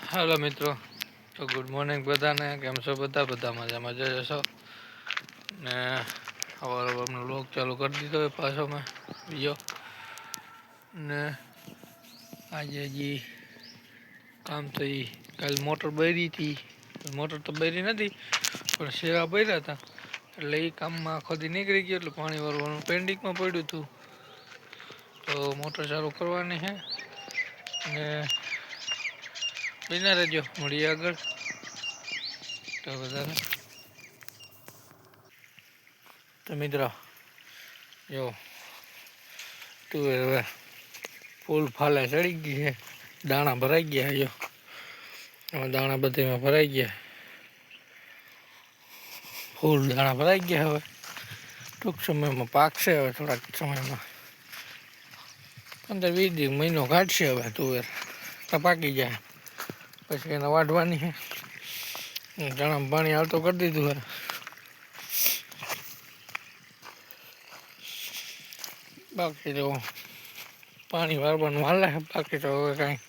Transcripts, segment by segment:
Hello મિત્રો, તો good morning બધાને. કેમ છો બધા મજામાં જશો ને? સવારનો લોક ચાલુ કરી દીધો હોય પાછો મેં બીજો. ને આજે હજી કામ તો કાલે મોટર બળી હતી. મોટર તો બળી નથી પણ સેવા બળ્યા હતા, એટલે એ કામમાં આખો દી નીકળી ગયો. એટલે પાણી વાળવાનું પેન્ડિંગમાં પડ્યું હતું, તો મોટર ચાલુ કરવાની છે. ને બિના રહેજો, મળીએ આગળ. તો બધાને તો મિત્રો જો તુવેર હવે ફૂલ ફાલે ચડી ગઈ છે, દાણા ભરાઈ ગયા. જો હવે દાણા બધીમાં ભરાઈ ગયા, ફૂલ દાણા ભરાઈ ગયા. હવે ટૂંક સમયમાં પાકશે. હવે થોડાક સમયમાં 15-20 મહિનો કાઢશે. હવે તુવેર તો પાકી જાય, પછી એને વાઢવાની છે. ચણામાં પાણી આવતો કરી દીધું છે. બાકી તો પાણી વારવાનું હાલે. બાકી તો હવે કાંઈ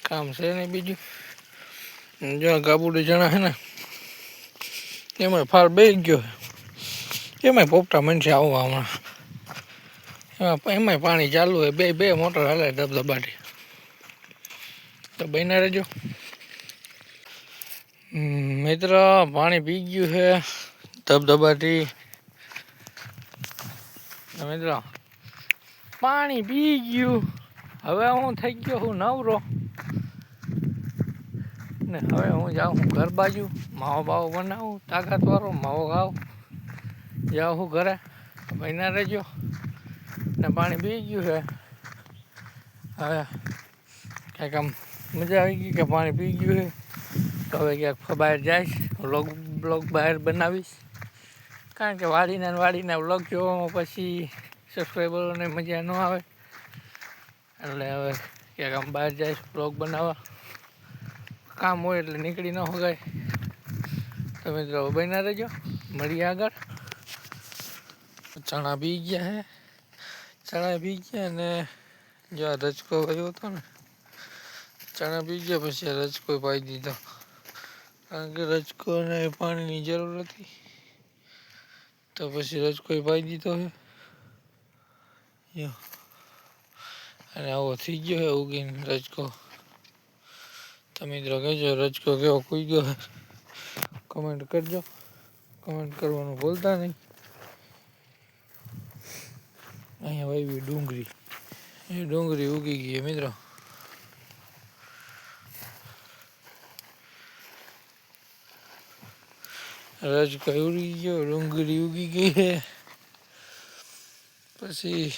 કામ છે નહીં બીજું. જો ગાબુડી ચણા છે ને, એમાં ફાર બેસી ગયો. એમાંય પોપટા મનશે આવવા હમણાં. એમાંય પાણી ચાલુ હોય. બે મોટર હાલે ધબધબાટી. તો બન્યા રહેજો મિત્ર. પાણી પી ગયું છે ધબધબાટી. મિત્રો પાણી પી ગયું. હવે હું થઈ ગયો હું નવરો ને. હવે હું જાઉં ઘર બાજુ, માવો બાવો બનાવું તાકાતવાળો માવો ખાવ. જાઉં હું ઘરે. બન્યા રહેજો ને. પાણી પી ગયું છે. હવે કંઈક આમ મજા આવી ગઈ કે પાણી પી ગયું છે. તો હવે ક્યાંક બહાર જઈશ, બ્લોગ બહાર બનાવીશ. કારણ કે વાડીને વ્લોગ જોવામાં પછી સબસ્ક્રાઈબરોને મજા ન આવે. એટલે હવે ક્યાંક આમ બહાર જઈશ બ્લોગ બનાવવા. કામ હોય એટલે નીકળી ન શકાય. તો મિત્રો બન્યા રહેજો, મળીએ આગળ. ચણા બી ગયા ને જો આ રજકો કર્યો હતો ને, ચણા બી ગયા. પછી રજકો પાઈ દીધો, કારણ કે રજકોને પાણીની જરૂર હતી. તો પછી રજકો પાઈ દીધો છે. અને આવો થઈ ગયો છે ઉગીને રજકો. તો મિત્રો કહેજો રજકો કેવો કૂઈ ગયો છે, કમેન્ટ કરજો. કમેન્ટ કરવાનું ભૂલતા નહીં. અહીંયા વાવી ડુંગળી, એ ડુંગળી ઉગી ગઈ મિત્રો. રજકો ઉગી ગયો, ડુંગળી ઉગી ગઈ છે. પછી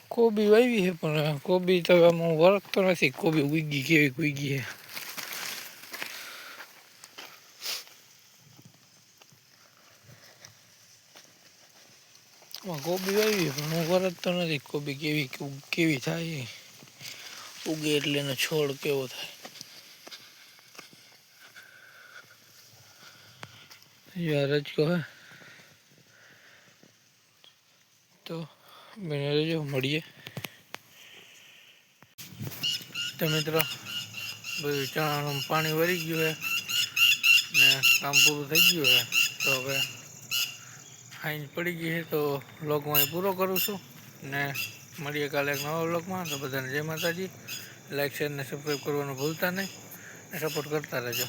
કોબી વાવી છે, પણ કોબી તો આમાં વળગતો નથી. કોબી ઉગી કેવી ઉગી છે. કોબી વાવી પણ હું વળગતો નથી. કોબી કેવી થાય ઉગે એટલે એનો છોડ કેવો થાય. રજકો હે તો બને રહેજો, મળીએ. તો મિત્રો બધું ચણાનું પાણી વળી ગયું છે ને કામ પૂરું થઈ ગયું છે. તો હવે હાઈજ પડી ગઈ છે. તો વ્લોગ હું અહીં પૂરો કરું છું ને મળીએ કાલે એક નવા વ્લોગમાં. તો બધાને જય માતાજી. લાઈક, શેર ને સબસ્ક્રાઈબ કરવાનું ભૂલતા નહીં ને સપોર્ટ કરતા રહેજો.